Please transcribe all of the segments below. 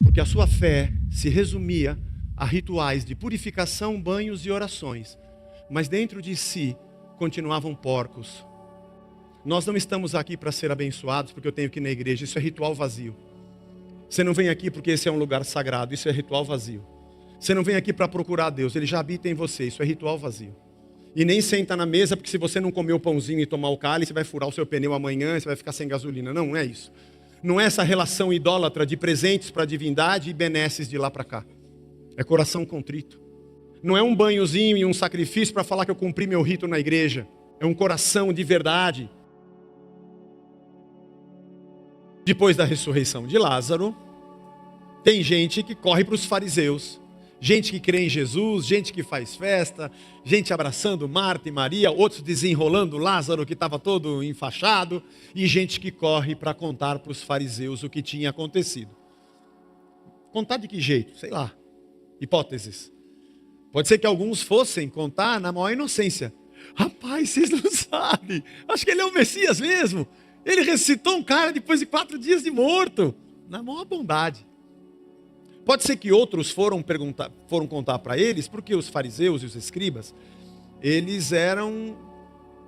porque a sua fé se resumia a rituais de purificação, banhos e orações, mas dentro de si continuavam porcos. Nós não estamos aqui para ser abençoados porque eu tenho que ir na igreja, isso é ritual vazio. Você não vem aqui porque esse é um lugar sagrado, isso é ritual vazio. Você não vem aqui para procurar Deus, Ele já habita em você, isso é ritual vazio. E nem senta na mesa, porque se você não comer o pãozinho e tomar o cálice, você vai furar o seu pneu amanhã, você vai ficar sem gasolina. Não, não é isso. Não é essa relação idólatra de presentes para a divindade e benesses de lá para cá. É coração contrito. Não é um banhozinho e um sacrifício para falar que eu cumpri meu rito na igreja. É um coração de verdade. Depois da ressurreição de Lázaro, tem gente que corre para os fariseus. Gente que crê em Jesus, gente que faz festa, gente abraçando Marta e Maria, outros desenrolando Lázaro que estava todo enfaixado, e gente que corre para contar para os fariseus o que tinha acontecido. Contar de que jeito? Sei lá. Hipóteses. Pode ser que alguns fossem contar na maior inocência. Rapaz, vocês não sabem, acho que ele é o Messias mesmo. Ele ressuscitou um cara depois de 4 dias de morto. Na maior bondade. Pode ser que outros foram contar para eles, porque os fariseus e os escribas, eles eram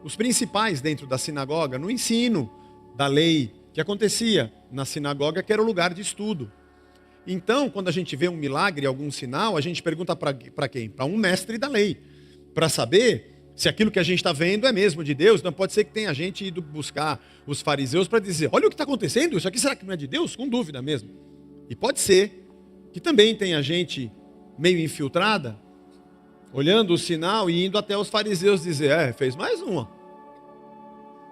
os principais dentro da sinagoga, no ensino da lei que acontecia na sinagoga, que era o lugar de estudo. Então, quando a gente vê um milagre, algum sinal, a gente pergunta para quem? Para um mestre da lei, para saber se aquilo que a gente está vendo é mesmo de Deus. Não pode ser que tenha gente ido buscar os fariseus para dizer, olha o que está acontecendo, isso aqui será que não é de Deus? Com dúvida mesmo. E pode ser que também tenha gente meio infiltrada, olhando o sinal e indo até os fariseus dizer, fez mais uma.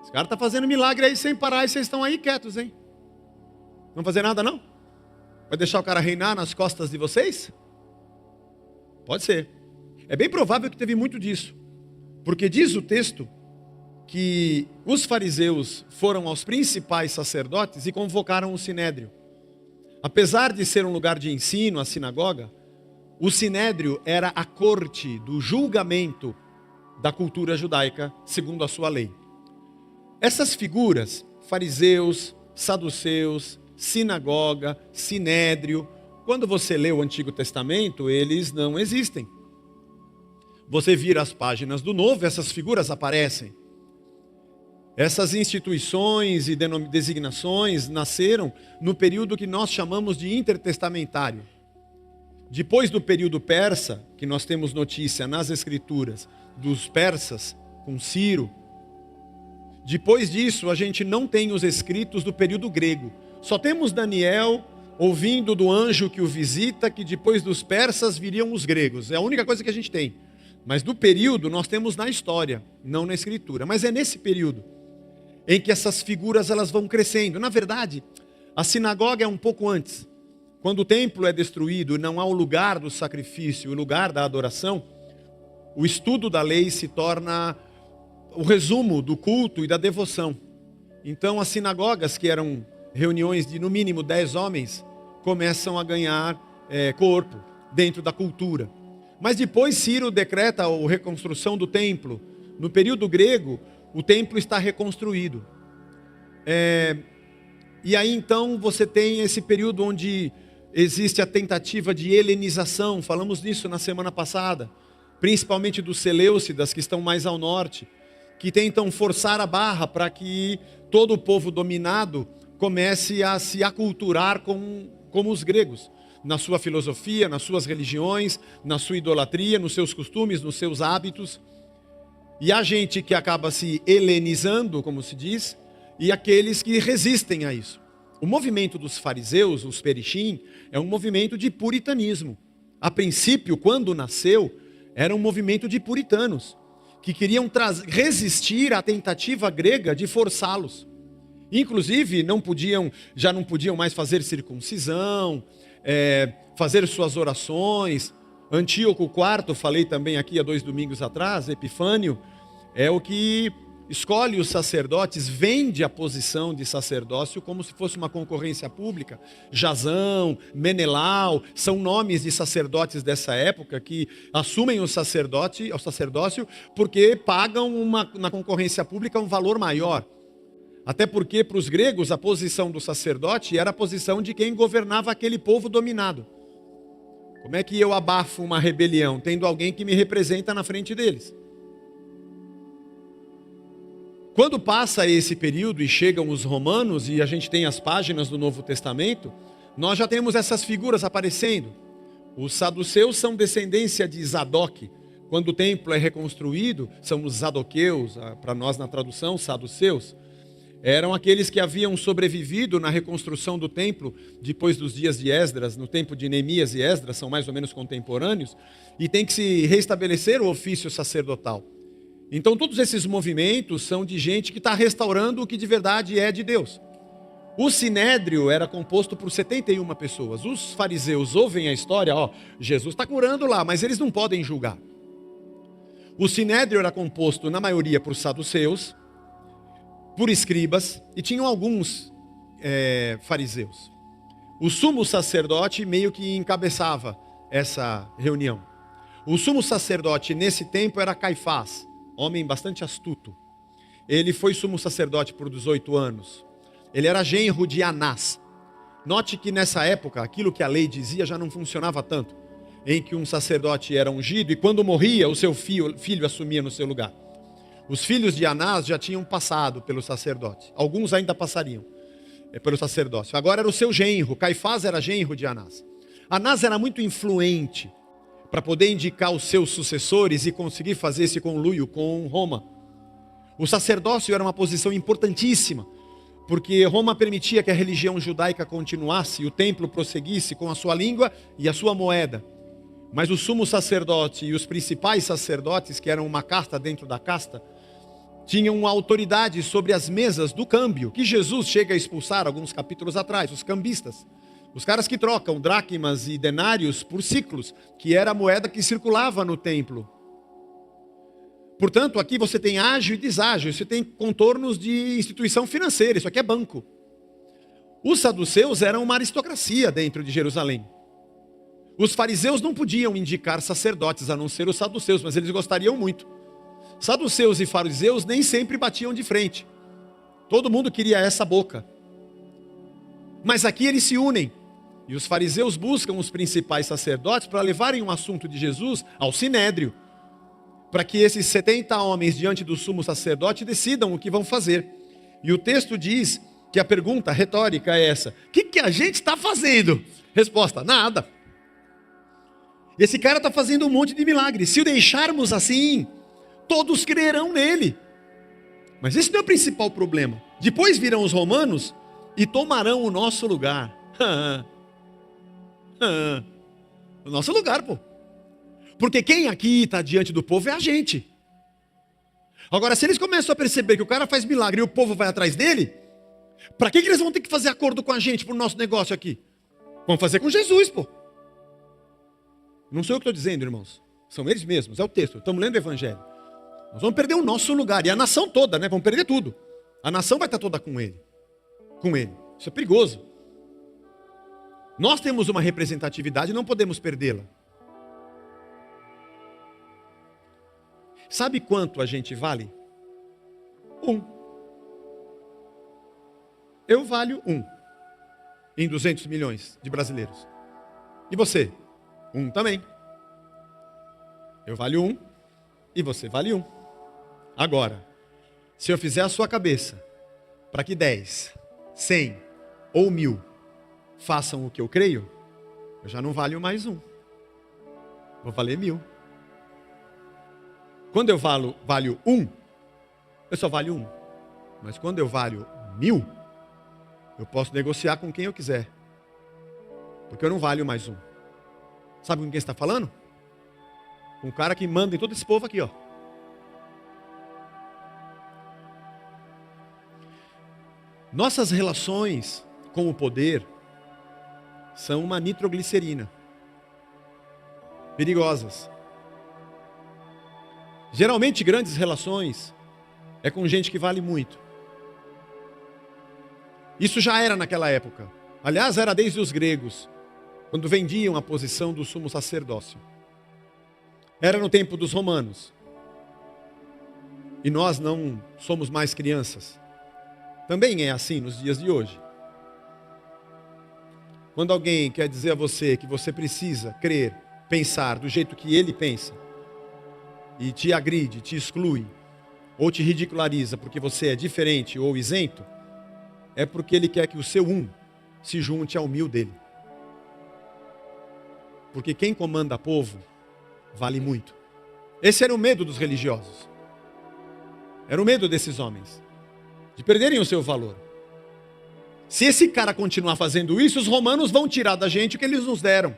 Esse cara está fazendo milagre aí sem parar e vocês estão aí quietos, hein? Não vão fazer nada não? Vai deixar o cara reinar nas costas de vocês? Pode ser. É bem provável que teve muito disso. Porque diz o texto que os fariseus foram aos principais sacerdotes e convocaram o sinédrio. Apesar de ser um lugar de ensino, a sinagoga, o sinédrio era a corte do julgamento da cultura judaica, segundo a sua lei. Essas figuras, fariseus, saduceus, sinagoga, sinédrio, quando você lê o Antigo Testamento, eles não existem. Você vira as páginas do Novo, essas figuras aparecem. Essas instituições e designações nasceram no período que nós chamamos de intertestamentário. Depois do período persa, que nós temos notícia nas escrituras dos persas, com Ciro, depois disso a gente não tem os escritos do período grego. Só temos Daniel ouvindo do anjo que o visita, que depois dos persas viriam os gregos. É a única coisa que a gente tem. Mas do período nós temos na história, não na escritura. Mas é nesse período em que essas figuras elas vão crescendo. Na verdade, a sinagoga é um pouco antes. Quando o templo é destruído e não há o lugar do sacrifício, o lugar da adoração, o estudo da lei se torna o resumo do culto e da devoção. Então as sinagogas, que eram reuniões de no mínimo 10 homens, começam a ganhar corpo dentro da cultura. Mas depois Ciro decreta a reconstrução do templo. No período grego, o templo está reconstruído. E aí então você tem esse período onde existe a tentativa de helenização. Falamos nisso na semana passada. Principalmente dos seleucidas, que estão mais ao norte. Que tentam forçar a barra para que todo o povo dominado comece a se aculturar como os gregos. Na sua filosofia, nas suas religiões, na sua idolatria, nos seus costumes, nos seus hábitos. E há gente que acaba se helenizando, como se diz, e aqueles que resistem a isso. O movimento dos fariseus, os perishim, é um movimento de puritanismo. A princípio, quando nasceu, era um movimento de puritanos, que queriam resistir à tentativa grega de forçá-los. Inclusive, já não podiam mais fazer circuncisão, fazer suas orações. Antíoco IV, falei também aqui há 2 domingos atrás, Epifânio, é o que escolhe os sacerdotes, vende a posição de sacerdócio como se fosse uma concorrência pública. Jasão, Menelau, são nomes de sacerdotes dessa época que assumem o sacerdócio porque pagam na concorrência pública um valor maior. Até porque para os gregos a posição do sacerdote era a posição de quem governava aquele povo dominado. Como é que eu abafo uma rebelião? Tendo alguém que me representa na frente deles. Quando passa esse período e chegam os romanos e a gente tem as páginas do Novo Testamento, nós já temos essas figuras aparecendo. Os saduceus são descendência de Zadok. Quando o templo é reconstruído, são os zadoqueus, para nós na tradução, saduceus. Eram aqueles que haviam sobrevivido na reconstrução do templo depois dos dias de Esdras, no tempo de Neemias e Esdras, são mais ou menos contemporâneos, e tem que se restabelecer o ofício sacerdotal. Então todos esses movimentos são de gente que está restaurando o que de verdade é de Deus. O Sinédrio era composto por 71 pessoas. Os fariseus ouvem a história, Jesus está curando lá, mas eles não podem julgar. O Sinédrio era composto na maioria por saduceus, por escribas, e tinham alguns fariseus. O sumo sacerdote meio que encabeçava essa reunião. O sumo sacerdote nesse tempo era Caifás, homem bastante astuto. Ele foi sumo sacerdote por 18 anos. Ele era genro de Anás. Note que nessa época, aquilo que a lei dizia já não funcionava tanto, em que um sacerdote era ungido e quando morria, o seu filho assumia no seu lugar. Os filhos de Anás já tinham passado pelo sacerdote. Alguns ainda passariam pelo sacerdócio. Agora era o seu genro. Caifás era genro de Anás. Anás era muito influente para poder indicar os seus sucessores e conseguir fazer esse conluio com Roma. O sacerdócio era uma posição importantíssima, porque Roma permitia que a religião judaica continuasse e o templo prosseguisse com a sua língua e a sua moeda. Mas o sumo sacerdote e os principais sacerdotes, que eram uma casta dentro da casta, tinham uma autoridade sobre as mesas do câmbio, que Jesus chega a expulsar alguns capítulos atrás, os cambistas. Os caras que trocam dracmas e denários por ciclos, que era a moeda que circulava no templo. Portanto, aqui você tem ágio e deságio, você tem contornos de instituição financeira, isso aqui é banco. Os saduceus eram uma aristocracia dentro de Jerusalém. Os fariseus não podiam indicar sacerdotes, a não ser os saduceus, mas eles gostariam muito. Saduceus e fariseus nem sempre batiam de frente. Todo mundo queria essa boca. Mas aqui eles se unem. E os fariseus buscam os principais sacerdotes para levarem um assunto de Jesus ao sinédrio, para que esses 70 homens diante do sumo sacerdote decidam o que vão fazer. E o texto diz que a pergunta retórica é essa: o que a gente está fazendo? Resposta: nada. Esse cara está fazendo um monte de milagres. Se o deixarmos assim, todos crerão nele. Mas esse não é o principal problema. Depois virão os romanos e tomarão o nosso lugar. O nosso lugar, pô. Porque quem aqui está diante do povo é a gente. Agora, se eles começam a perceber que o cara faz milagre e o povo vai atrás dele, para que eles vão ter que fazer acordo com a gente para o nosso negócio aqui? Vamos fazer com Jesus, pô. Não sou eu que estou dizendo, irmãos. São eles mesmos, é o texto. Estamos lendo o Evangelho. Nós vamos perder o nosso lugar. E a nação toda, né? Vamos perder tudo. A nação vai estar toda com ele. Com ele. Isso é perigoso. Nós temos uma representatividade e não podemos perdê-la. Sabe quanto a gente vale? 1. Eu valho 1. Em 200 milhões de brasileiros. E você? 1 também. Eu valho 1 e você vale 1. Agora, se eu fizer a sua cabeça para que 10, 100 ou 1000 façam o que eu creio, eu já não valho mais 1. Vou valer 1000. Quando eu valho 1, eu só valho 1. Mas quando eu valho 1000, eu posso negociar com quem eu quiser. Porque eu não valho mais 1. Sabe com quem está falando? Com o cara que manda em todo esse povo aqui, ó. Nossas relações com o poder são uma nitroglicerina. Perigosas. Geralmente grandes relações é com gente que vale muito. Isso já era naquela época. Aliás, era desde os gregos, quando vendiam a posição do sumo sacerdócio. Era no tempo dos romanos. E nós não somos mais crianças. Também é assim nos dias de hoje. Quando alguém quer dizer a você que você precisa crer, pensar do jeito que ele pensa, e te agride, te exclui, ou te ridiculariza porque você é diferente ou isento, é porque ele quer que o seu se junte ao 1000 dele. Porque quem comanda povo vale muito. Esse era o medo dos religiosos. Era o medo desses homens, de perderem o seu valor. Se esse cara continuar fazendo isso, os romanos vão tirar da gente o que eles nos deram.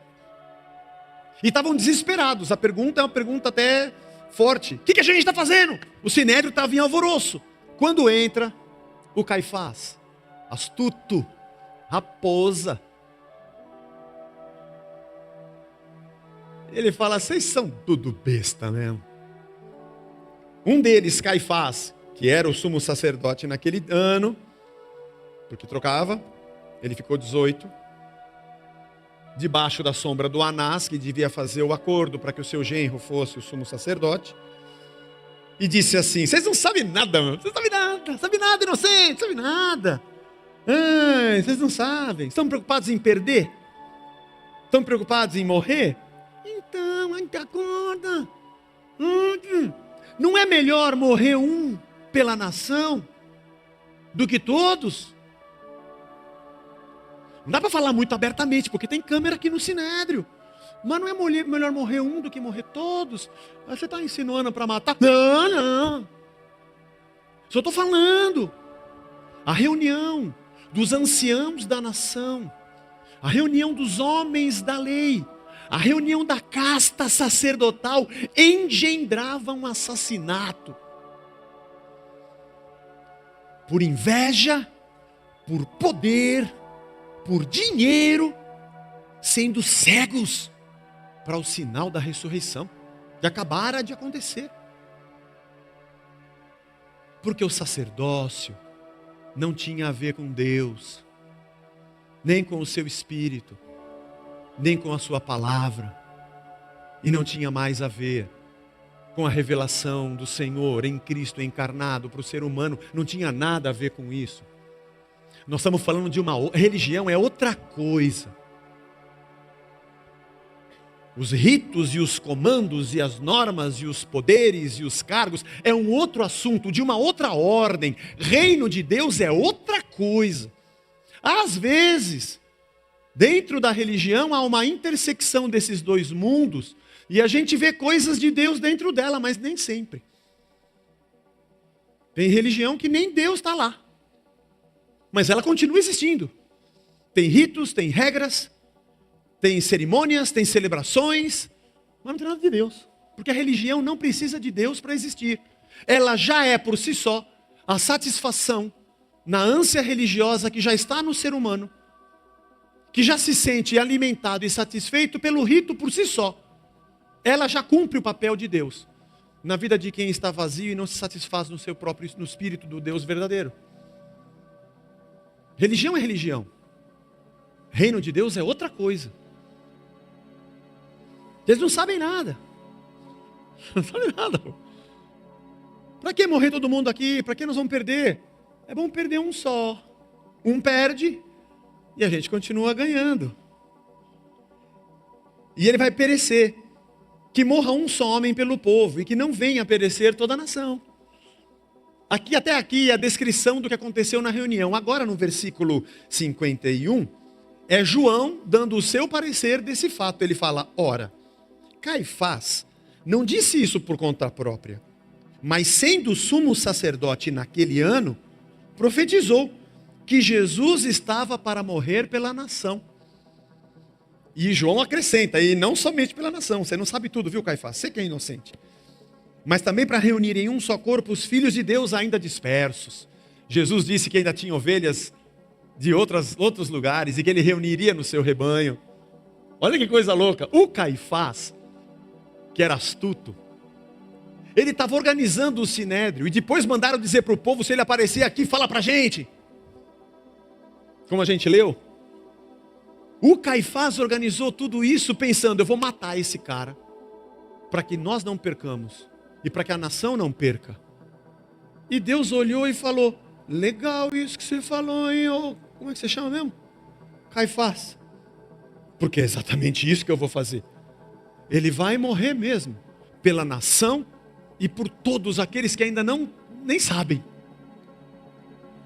E estavam desesperados. A pergunta é uma pergunta até forte. O que a gente está fazendo? O sinédrio estava em alvoroço. Quando entra o Caifás, astuto, raposa, ele fala: vocês são tudo besta mesmo. Um deles, Caifás, que era o sumo sacerdote naquele ano, porque trocava, ele ficou 18, debaixo da sombra do Anás, que devia fazer o acordo para que o seu genro fosse o sumo sacerdote, e disse assim: vocês não sabem nada, vocês não sabem nada, inocente, não sabem nada. Vocês não sabem, estão preocupados em perder? Estão preocupados em morrer? Então, acorda. Não é melhor morrer um pela nação do que todos? Não dá para falar muito abertamente, porque tem câmera aqui no sinédrio. Mas não é melhor morrer um do que morrer todos? Você está insinuando para matar? Não. Só estou falando. A reunião dos anciãos da nação, a reunião dos homens da lei, a reunião da casta sacerdotal engendrava um assassinato. Por inveja, por poder, por dinheiro, sendo cegos para o sinal da ressurreição, que acabara de acontecer. Porque o sacerdócio não tinha a ver com Deus, nem com o seu espírito, nem com a sua palavra, e não tinha mais a ver com a revelação do Senhor em Cristo encarnado para o ser humano, não tinha nada a ver com isso. Nós estamos falando de uma religião, é outra coisa. Os ritos e os comandos e as normas e os poderes e os cargos é um outro assunto, de uma outra ordem. Reino de Deus é outra coisa. Às vezes, dentro da religião há uma intersecção desses dois mundos e a gente vê coisas de Deus dentro dela, mas nem sempre. Tem religião que nem Deus está lá, mas ela continua existindo. Tem ritos, tem regras, tem cerimônias, tem celebrações, mas não tem nada de Deus. Porque a religião não precisa de Deus para existir. Ela já é por si só a satisfação na ânsia religiosa que já está no ser humano, que já se sente alimentado e satisfeito pelo rito por si só. Ela já cumpre o papel de Deus na vida de quem está vazio e não se satisfaz no seu próprio, no espírito do Deus verdadeiro. Religião é religião. Reino de Deus é outra coisa. Eles não sabem nada. Não sabem nada. Para que morrer todo mundo aqui? Para que nós vamos perder? É bom perder um só. Um perde e a gente continua ganhando. E ele vai perecer. Que morra um só homem pelo povo e que não venha perecer toda a nação. Até aqui a descrição do que aconteceu na reunião. Agora no versículo 51, é João dando o seu parecer desse fato. Ele fala: ora, Caifás não disse isso por conta própria, mas sendo sumo sacerdote naquele ano, profetizou que Jesus estava para morrer pela nação. E João acrescenta, e não somente pela nação, você não sabe tudo, viu, Caifás? Você que é inocente. Mas também para reunir em um só corpo os filhos de Deus ainda dispersos. Jesus disse que ainda tinha ovelhas de outros lugares e que ele reuniria no seu rebanho. Olha que coisa louca. O Caifás, que era astuto, ele estava organizando o sinédrio e depois mandaram dizer para o povo: se ele aparecer aqui, fala para a gente. Como a gente leu. O Caifás organizou tudo isso pensando: eu vou matar esse cara, para que nós não percamos, e para que a nação não perca. E Deus olhou e falou: Legal isso que você falou, hein? Como é que você chama mesmo? Caifás. Porque é exatamente isso que eu vou fazer. Ele vai morrer mesmo, pela nação e por todos aqueles que ainda nem sabem.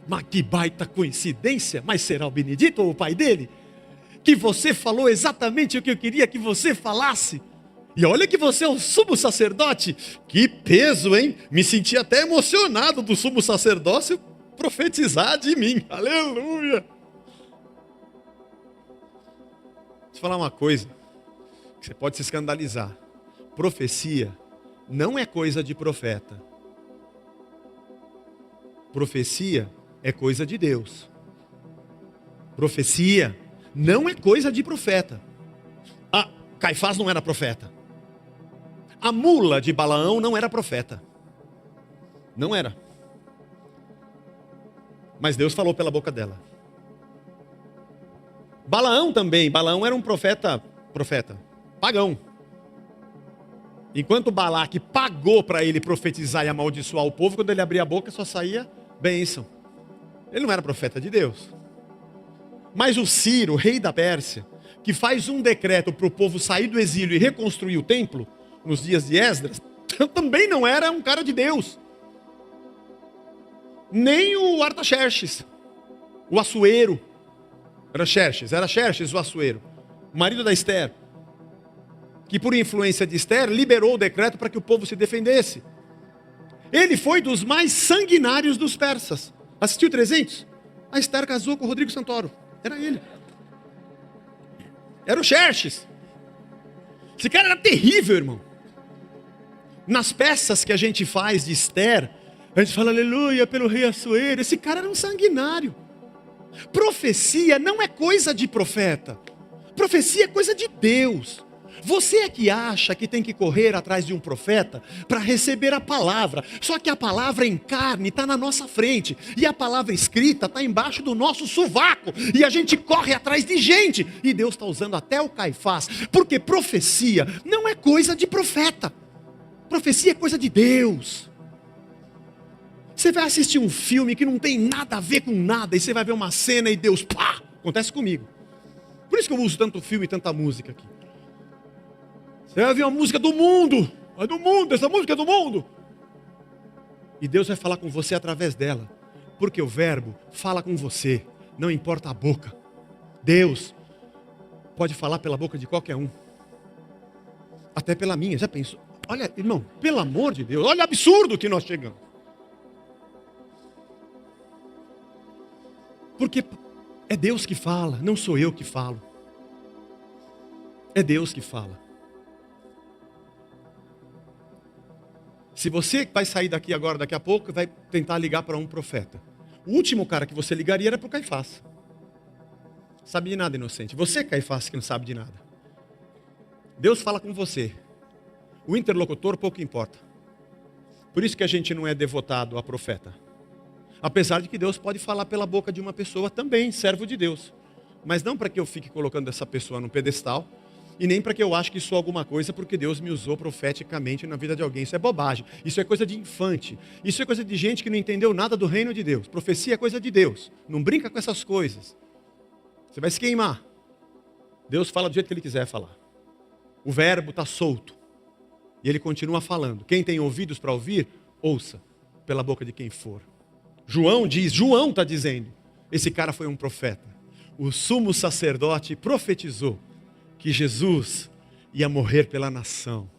Mas que baita coincidência, mas será o Benedito ou o pai dele? Que você falou exatamente o que eu queria que você falasse. E olha que você é o sumo sacerdote. Que peso, hein? Me senti até emocionado do sumo sacerdócio profetizar de mim. Aleluia! Deixa eu falar uma coisa, que você pode se escandalizar. Profecia não é coisa de profeta. Profecia é coisa de Deus. Profecia não é coisa de profeta. Caifás não era profeta. A mula de Balaão não era profeta. Não era. Mas Deus falou pela boca dela. Balaão também. Balaão era um profeta pagão. Enquanto Balaque pagou para ele profetizar e amaldiçoar o povo, quando ele abria a boca só saía bênção. Ele não era profeta de Deus. Mas o Ciro, rei da Pérsia, que faz um decreto para o povo sair do exílio e reconstruir o templo, nos dias de Esdras, também não era um cara de Deus. Nem o Artaxerxes, o Assuero, era Xerxes o Assuero, o marido da Ester, que por influência de Ester liberou o decreto para que o povo se defendesse. Ele foi dos mais sanguinários dos persas. Assistiu 300? A Ester casou com o Rodrigo Santoro. Era ele. Era o Xerxes. Esse cara era terrível, irmão. Nas peças que a gente faz de Ester, a gente fala aleluia pelo rei Assuero. Esse cara era um sanguinário. Profecia não é coisa de profeta. Profecia é coisa de Deus. Você é que acha que tem que correr atrás de um profeta para receber a palavra. Só que a palavra em carne está na nossa frente. E a palavra escrita está embaixo do nosso sovaco. E a gente corre atrás de gente. E Deus está usando até o Caifás. Porque profecia não é coisa de profeta. Profecia é coisa de Deus. Você vai assistir um filme que não tem nada a ver com nada. E você vai ver uma cena e Deus, pá, acontece comigo. Por isso que eu uso tanto filme e tanta música aqui. Você vai ver uma música do mundo. É do mundo, essa música é do mundo. E Deus vai falar com você através dela. Porque o verbo fala com você. Não importa a boca. Deus pode falar pela boca de qualquer um. Até pela minha, já pensou? Olha, irmão, pelo amor de Deus. Olha o absurdo que nós chegamos. Porque é Deus que fala, não sou eu que falo. É Deus que fala. Se você vai sair daqui agora, daqui a pouco, vai tentar ligar para um profeta. O último cara que você ligaria era para o Caifás. Sabe de nada, inocente. Você, Caifás, que não sabe de nada. Deus fala com você. O interlocutor pouco importa. Por isso que a gente não é devotado a profeta. Apesar de que Deus pode falar pela boca de uma pessoa também, servo de Deus. Mas não para que eu fique colocando essa pessoa no pedestal. E nem para que eu ache que sou alguma coisa porque Deus me usou profeticamente na vida de alguém. Isso é bobagem. Isso é coisa de infante. Isso é coisa de gente que não entendeu nada do reino de Deus. Profecia é coisa de Deus. Não brinca com essas coisas. Você vai se queimar. Deus fala do jeito que Ele quiser falar. O verbo está solto. E Ele continua falando. Quem tem ouvidos para ouvir, ouça pela boca de quem for. João está dizendo, esse cara foi um profeta. O sumo sacerdote profetizou que Jesus ia morrer pela nação.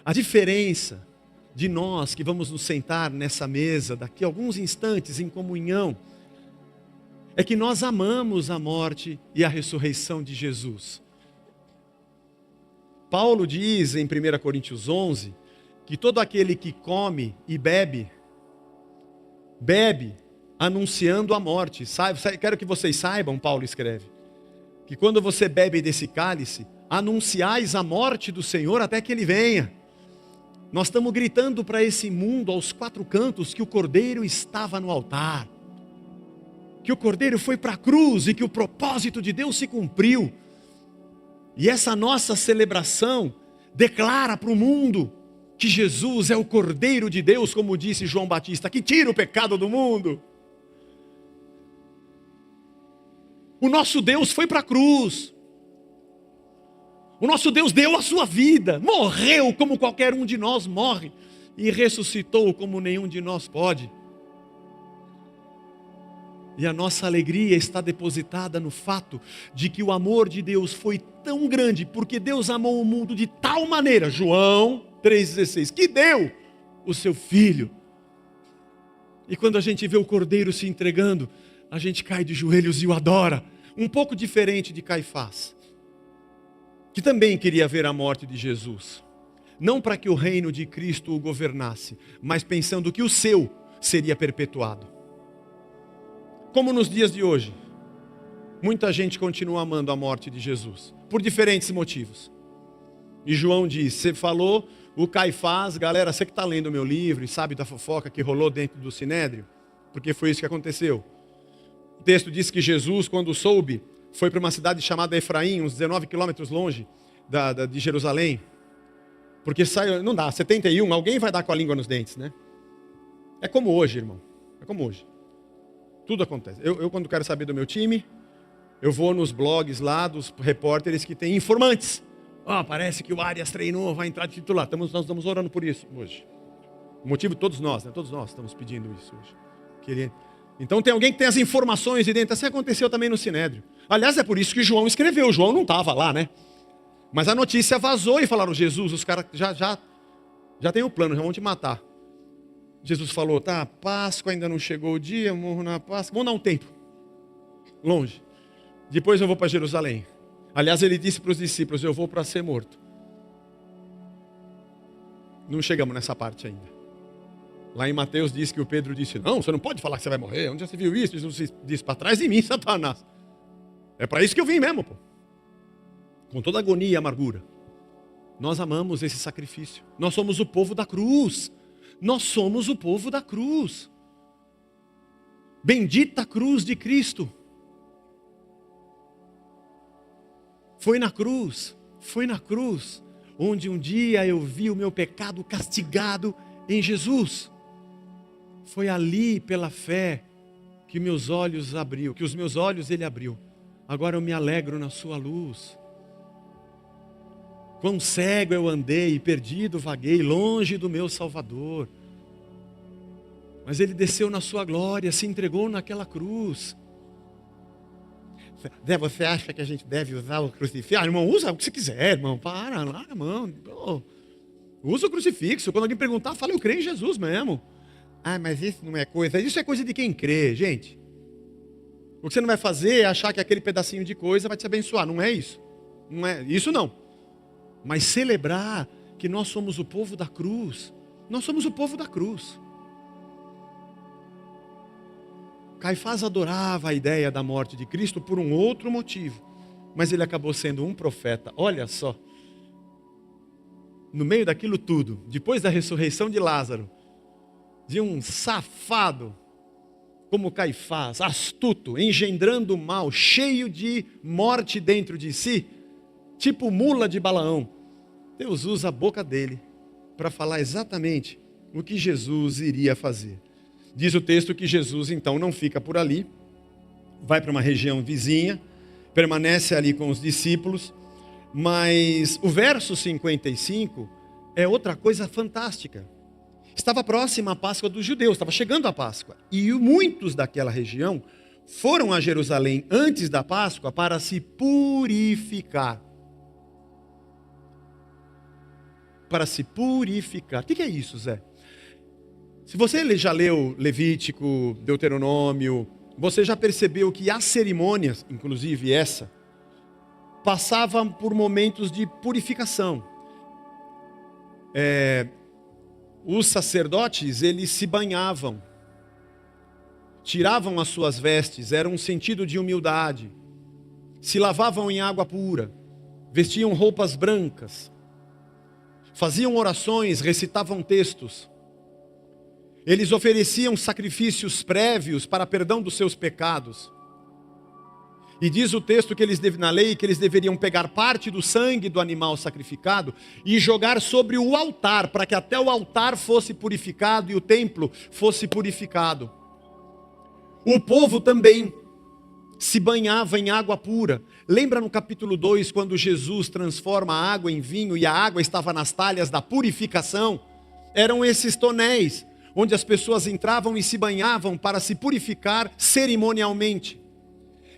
A diferença de nós que vamos nos sentar nessa mesa daqui a alguns instantes em comunhão é que nós amamos a morte e a ressurreição de Jesus. Paulo diz em 1 Coríntios 11 que todo aquele que come e bebe anunciando a morte. Quero que vocês saibam, Paulo escreve, que quando você bebe desse cálice, anunciais a morte do Senhor até que Ele venha. Nós estamos gritando para esse mundo aos quatro cantos que o Cordeiro estava no altar, que o Cordeiro foi para a cruz e que o propósito de Deus se cumpriu. E essa nossa celebração declara para o mundo que Jesus é o Cordeiro de Deus, como disse João Batista, que tira o pecado do mundo. O nosso Deus foi para a cruz. O nosso Deus deu a sua vida, morreu como qualquer um de nós morre, e ressuscitou como nenhum de nós pode. E a nossa alegria está depositada no fato de que o amor de Deus foi tão grande, porque Deus amou o mundo de tal maneira, João 3,16, que deu o seu Filho. E quando a gente vê o Cordeiro se entregando, a gente cai de joelhos e o adora. Um pouco diferente de Caifás, que também queria ver a morte de Jesus. Não para que o reino de Cristo o governasse, mas pensando que o seu seria perpetuado. Como nos dias de hoje, muita gente continua amando a morte de Jesus, por diferentes motivos. E João diz, você falou, o Caifás, galera, você que está lendo o meu livro e sabe da fofoca que rolou dentro do Sinédrio, porque foi isso que aconteceu. O texto diz que Jesus, quando soube, foi para uma cidade chamada Efraim, uns 19 quilômetros longe de Jerusalém. Porque não dá, 71, alguém vai dar com a língua nos dentes, né? É como hoje, irmão. É como hoje. Tudo acontece. Eu quando quero saber do meu time, eu vou nos blogs lá dos repórteres que têm informantes. Parece que o Arias treinou, vai entrar de titular. Nós estamos orando por isso hoje. O motivo, todos nós, né? Todos nós estamos pedindo isso hoje. Então tem alguém que tem as informações de dentro. Assim aconteceu também no Sinédrio. Aliás, é por isso que João escreveu. João não estava lá, né? Mas a notícia vazou e falaram, Jesus, os caras já tem o plano, já vão te matar. Jesus falou, tá, Páscoa, ainda não chegou o dia, eu morro na Páscoa. Vamos dar um tempo. Longe. Depois eu vou para Jerusalém. Aliás, ele disse para os discípulos, eu vou para ser morto. Não chegamos nessa parte ainda. Lá em Mateus diz que o Pedro disse, não, você não pode falar que você vai morrer. Onde já se viu isso? Jesus disse, para trás de mim, Satanás. É para isso que eu vim mesmo, pô. Com toda agonia e amargura. Nós amamos esse sacrifício. Nós somos o povo da cruz. Nós somos o povo da cruz. Bendita cruz de Cristo. Foi na cruz, onde um dia eu vi o meu pecado castigado em Jesus. Foi ali pela fé que meus olhos abriu, que os meus olhos ele abriu. Agora eu me alegro na sua luz. Quão cego eu andei, perdido vaguei, longe do meu Salvador. Mas ele desceu na sua glória, se entregou naquela cruz. Você acha que a gente deve usar o crucifixo? Irmão, usa o que você quiser, irmão. Larga a mão. Usa o crucifixo. Quando alguém perguntar, fala, eu creio em Jesus mesmo. Mas isso não é coisa. Isso é coisa de quem crê, gente. O que você não vai fazer é achar que aquele pedacinho de coisa vai te abençoar. Não é isso. Não é isso não. Mas celebrar que nós somos o povo da cruz. Nós somos o povo da cruz. Caifás adorava a ideia da morte de Cristo por um outro motivo. Mas ele acabou sendo um profeta. Olha só. No meio daquilo tudo, depois da ressurreição de Lázaro, de um safado como Caifás, astuto, engendrando o mal, cheio de morte dentro de si, tipo mula de Balaão, Deus usa a boca dele para falar exatamente o que Jesus iria fazer. Diz o texto que Jesus então não fica por ali, vai para uma região vizinha, permanece ali com os discípulos, mas o verso 55 é outra coisa fantástica. Estava próxima a Páscoa dos judeus, estava chegando a Páscoa, e muitos daquela região foram a Jerusalém antes da Páscoa para se purificar. Para se purificar. O que é isso, Zé? Se você já leu Levítico, Deuteronômio, você já percebeu que as cerimônias, inclusive essa, passavam por momentos de purificação. Os sacerdotes, eles se banhavam, tiravam as suas vestes, era um sentido de humildade, se lavavam em água pura, vestiam roupas brancas, faziam orações, recitavam textos. Eles ofereciam sacrifícios prévios para perdão dos seus pecados. E diz o texto que na lei que eles deveriam pegar parte do sangue do animal sacrificado e jogar sobre o altar, para que até o altar fosse purificado e o templo fosse purificado. O povo também se banhava em água pura. Lembra no capítulo 2, quando Jesus transforma a água em vinho e a água estava nas talhas da purificação? Eram esses tonéis, onde as pessoas entravam e se banhavam para se purificar cerimonialmente.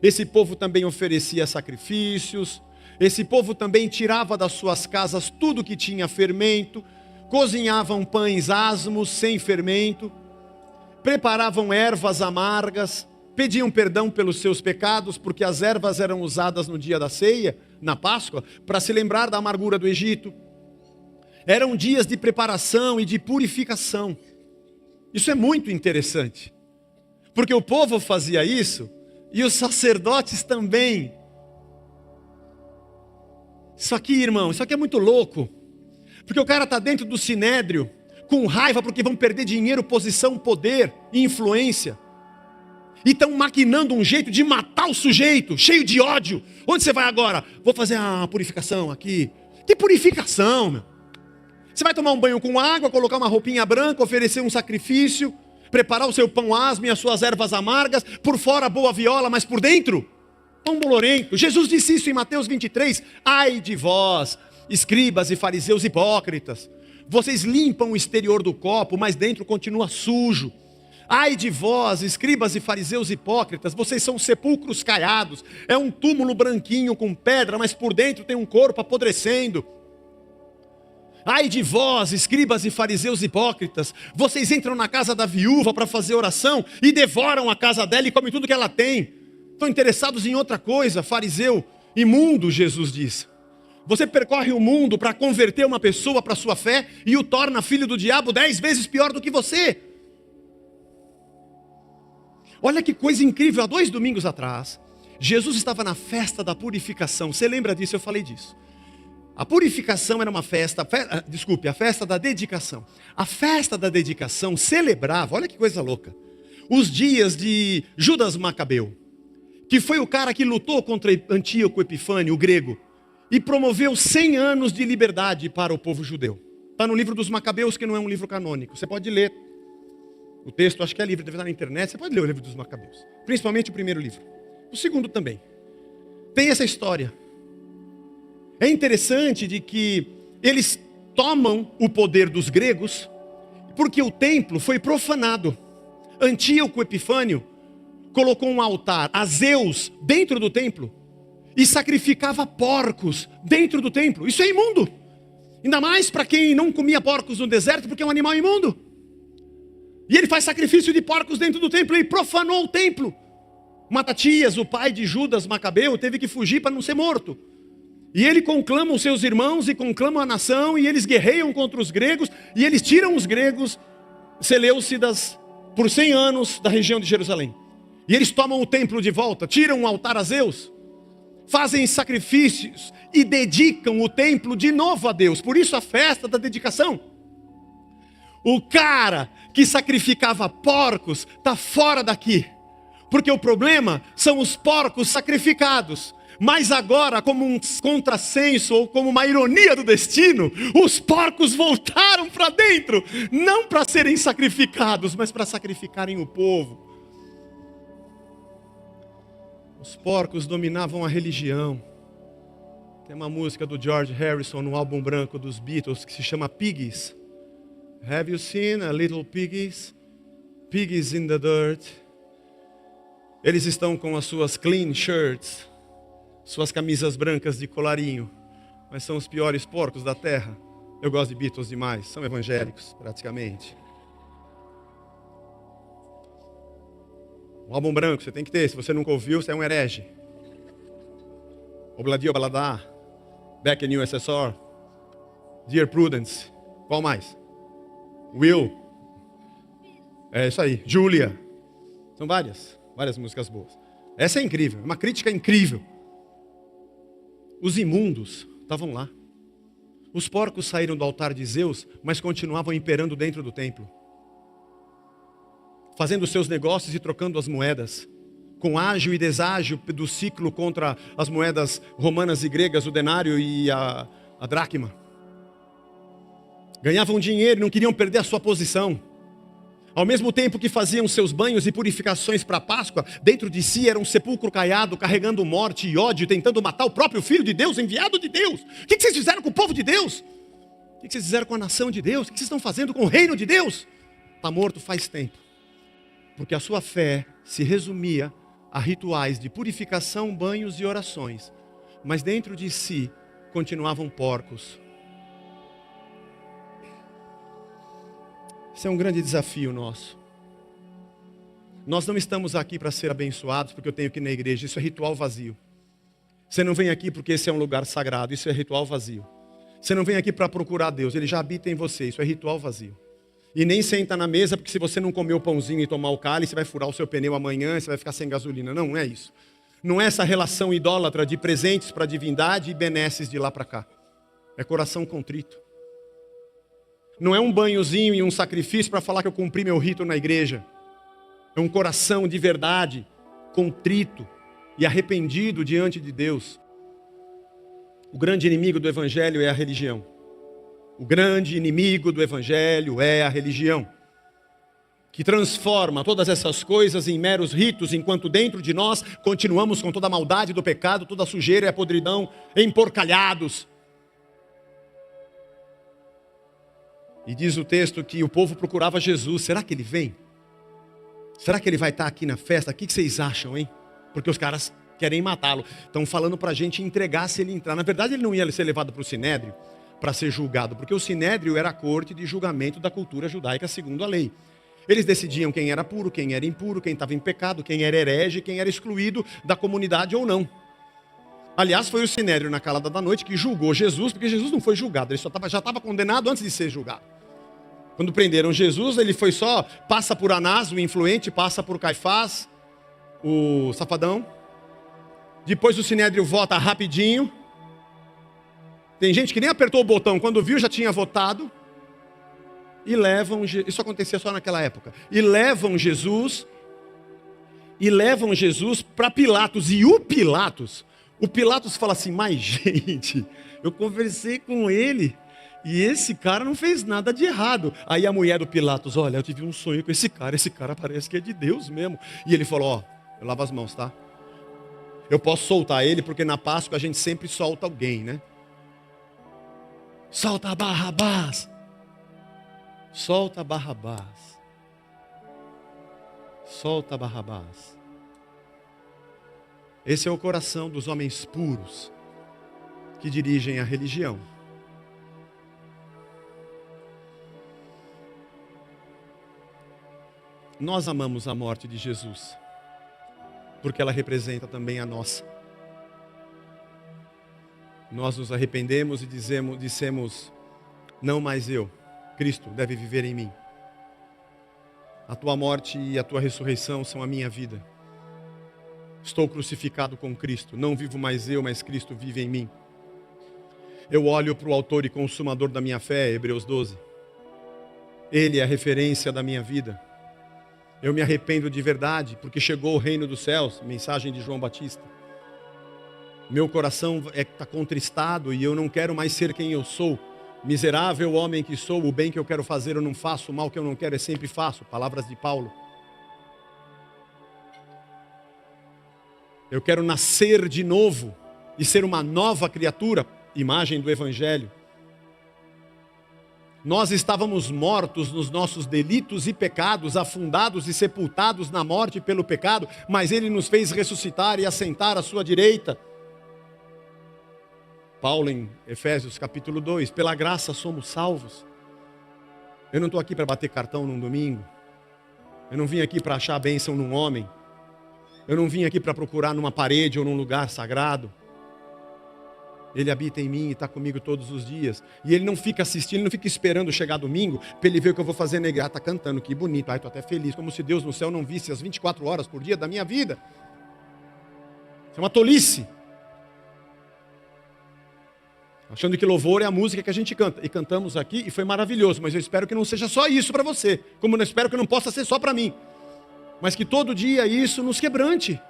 Esse povo também oferecia sacrifícios, esse povo também tirava das suas casas tudo que tinha fermento, cozinhavam pães asmos, sem fermento, preparavam ervas amargas, pediam perdão pelos seus pecados, porque as ervas eram usadas no dia da ceia, na Páscoa, para se lembrar da amargura do Egito. Eram dias de preparação e de purificação. Isso é muito interessante, porque o povo fazia isso, e os sacerdotes também. Isso aqui, irmão, isso aqui é muito louco, porque o cara está dentro do sinédrio, com raiva porque vão perder dinheiro, posição, poder e influência. E estão maquinando um jeito de matar o sujeito, cheio de ódio. Onde você vai agora? Vou fazer a purificação aqui. Que purificação, meu? Você vai tomar um banho com água, colocar uma roupinha branca, oferecer um sacrifício, preparar o seu pão asmo e as suas ervas amargas, por fora boa viola, mas por dentro, pão bolorento. Jesus disse isso em Mateus 23. Ai de vós, escribas e fariseus hipócritas, vocês limpam o exterior do copo, mas dentro continua sujo. Ai de vós, escribas e fariseus hipócritas, vocês são sepulcros caiados, é um túmulo branquinho com pedra, mas por dentro tem um corpo apodrecendo. Ai de vós, escribas e fariseus hipócritas, vocês entram na casa da viúva para fazer oração e devoram a casa dela e comem tudo que ela tem. Estão interessados em outra coisa, fariseu imundo, Jesus diz. Você percorre o mundo para converter uma pessoa para a sua fé e o torna filho do diabo 10 vezes pior do que você. Olha que coisa incrível, há 2 domingos atrás, Jesus estava na festa da purificação. Você lembra disso? Eu falei disso. A purificação era uma festa, a festa da dedicação. A festa da dedicação celebrava, olha que coisa louca, os dias de Judas Macabeu, que foi o cara que lutou contra Antíoco Epifânio, o grego, e promoveu 100 anos de liberdade para o povo judeu. Está no livro dos Macabeus, que não é um livro canônico. Você pode ler. O texto, acho que é livre, deve estar na internet. Você pode ler o livro dos Macabeus. Principalmente o primeiro livro. O segundo também. Tem essa história. É interessante de que eles tomam o poder dos gregos, porque o templo foi profanado. Antíoco Epifânio colocou um altar a Zeus dentro do templo e sacrificava porcos dentro do templo. Isso é imundo. Ainda mais para quem não comia porcos no deserto, porque é um animal imundo. E ele faz sacrifício de porcos dentro do templo, ele profanou o templo. Matatias, o pai de Judas Macabeu, teve que fugir para não ser morto. E ele conclama os seus irmãos e conclama a nação, e eles guerreiam contra os gregos, e eles tiram os gregos seleucidas por 100 anos da região de Jerusalém. E eles tomam o templo de volta, tiram o altar a Zeus, fazem sacrifícios e dedicam o templo de novo a Deus. Por isso a festa da dedicação. O cara que sacrificava porcos está fora daqui, porque o problema são os porcos sacrificados. Mas agora, como um contrassenso ou como uma ironia do destino, os porcos voltaram para dentro, não para serem sacrificados, mas para sacrificarem o povo. Os porcos dominavam a religião. Tem uma música do George Harrison no álbum branco dos Beatles que se chama Piggies. Have you seen a little piggies? Piggies in the dirt. Eles estão com as suas clean shirts, suas camisas brancas de colarinho, mas são os piores porcos da terra. Eu gosto de Beatles demais, são evangélicos praticamente. Um álbum branco você tem que ter, se você nunca ouviu, você é um herege. Obladio Baladá, Back in USSR, Dear Prudence, qual mais? Will, é isso aí, Julia, são várias músicas boas. Essa é incrível, uma crítica incrível. Os imundos estavam lá. Os porcos saíram do altar de Zeus, mas continuavam imperando dentro do templo, fazendo seus negócios e trocando as moedas, com ágio e deságio do ciclo contra as moedas romanas e gregas, o denário e a dracma. Ganhavam dinheiro e não queriam perder a sua posição. Ao mesmo tempo que faziam seus banhos e purificações para a Páscoa, dentro de si era um sepulcro caiado, carregando morte e ódio, tentando matar o próprio Filho de Deus, enviado de Deus. O que vocês fizeram com o povo de Deus? O que vocês fizeram com a nação de Deus? O que vocês estão fazendo com o reino de Deus? Está morto faz tempo. Porque a sua fé se resumia a rituais de purificação, banhos e orações. Mas dentro de si continuavam porcos. Esse é um grande desafio nosso. Nós não estamos aqui para ser abençoados porque eu tenho que ir na igreja. Isso é ritual vazio. Você não vem aqui porque esse é um lugar sagrado. Isso é ritual vazio. Você não vem aqui para procurar Deus. Ele já habita em você. Isso é ritual vazio. E nem senta na mesa porque se você não comer o pãozinho e tomar o cálice, você vai furar o seu pneu amanhã e você vai ficar sem gasolina. Não, não é isso. Não é essa relação idólatra de presentes para a divindade e benesses de lá para cá. É coração contrito. Não é um banhozinho e um sacrifício para falar que eu cumpri meu rito na igreja. É um coração de verdade, contrito e arrependido diante de Deus. O grande inimigo do evangelho é a religião. O grande inimigo do evangelho é a religião, que transforma todas essas coisas em meros ritos, enquanto dentro de nós continuamos com toda a maldade do pecado, toda a sujeira e a podridão, emporcalhados. E diz o texto que o povo procurava Jesus. Será que ele vem? Será que ele vai estar aqui na festa? O que vocês acham, hein? Porque os caras querem matá-lo. Estão falando para a gente entregar se ele entrar. Na verdade, ele não ia ser levado para o Sinédrio para ser julgado, porque o Sinédrio era a corte de julgamento da cultura judaica segundo a lei. Eles decidiam quem era puro, quem era impuro, quem estava em pecado, quem era herege, quem era excluído da comunidade ou não. Aliás, foi o Sinédrio na calada da noite que julgou Jesus, porque Jesus não foi julgado, ele já estava condenado antes de ser julgado. Quando prenderam Jesus, ele foi só, passa por Anás, o influente, passa por Caifás, o safadão. Depois o Sinédrio vota rapidinho. Tem gente que nem apertou o botão, quando viu já tinha votado. E levam, isso acontecia só naquela época. E levam Jesus para Pilatos. E o Pilatos fala assim, mas gente, eu conversei com ele e esse cara não fez nada de errado. Aí a mulher do Pilatos, olha, eu tive um sonho com esse cara parece que é de Deus mesmo. E ele falou, ó, eu lavo as mãos, tá? Eu posso soltar ele porque na Páscoa a gente sempre solta alguém, né? Solta Barrabás. Solta Barrabás. Solta Barrabás. Esse é o coração dos homens puros que dirigem a religião. Nós amamos a morte de Jesus, porque ela representa também a nossa. Nós nos arrependemos e dissemos, não mais eu, Cristo deve viver em mim. A tua morte e a tua ressurreição são a minha vida. Estou crucificado com Cristo, não vivo mais eu, mas Cristo vive em mim. Eu olho para o autor e consumador da minha fé, Hebreus 12. Ele é a referência da minha vida. Eu me arrependo de verdade, porque chegou o reino dos céus, mensagem de João Batista. Meu coração está contristado e eu não quero mais ser quem eu sou. Miserável homem que sou, o bem que eu quero fazer eu não faço, o mal que eu não quero eu sempre faço. Palavras de Paulo. Eu quero nascer de novo e ser uma nova criatura, imagem do Evangelho. Nós estávamos mortos nos nossos delitos e pecados, afundados e sepultados na morte pelo pecado, mas Ele nos fez ressuscitar e assentar à sua direita. Paulo em Efésios capítulo 2, pela graça somos salvos. Eu não estou aqui para bater cartão num domingo. Eu não vim aqui para achar a bênção num homem. Eu não vim aqui para procurar numa parede ou num lugar sagrado. Ele habita em mim e está comigo todos os dias. E Ele não fica assistindo, Ele não fica esperando chegar domingo para Ele ver o que eu vou fazer na igreja. Está cantando, que bonito, estou até feliz. Como se Deus no céu não visse as 24 horas por dia da minha vida. Isso é uma tolice. Achando que louvor é a música que a gente canta. E cantamos aqui e foi maravilhoso. Mas eu espero que não seja só isso para você. Como eu espero que não possa ser só para mim. Mas que todo dia isso nos quebrante.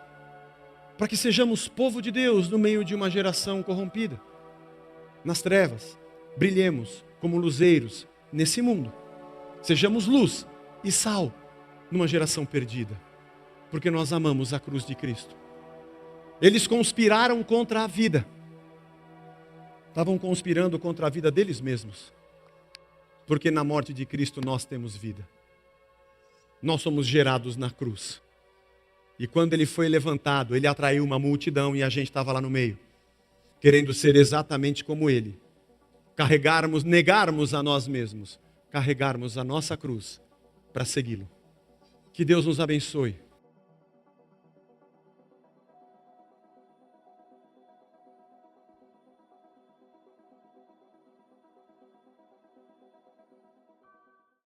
Para que sejamos povo de Deus no meio de uma geração corrompida. Nas trevas. Brilhemos como luzeiros nesse mundo. Sejamos luz e sal numa geração perdida, porque nós amamos a cruz de Cristo. Eles conspiraram contra a vida. Estavam conspirando contra a vida deles mesmos. Porque na morte de Cristo nós temos vida. Nós somos gerados na cruz. E quando ele foi levantado, ele atraiu uma multidão e a gente estava lá no meio. Querendo ser exatamente como ele. Negarmos a nós mesmos. Carregarmos a nossa cruz para segui-lo. Que Deus nos abençoe.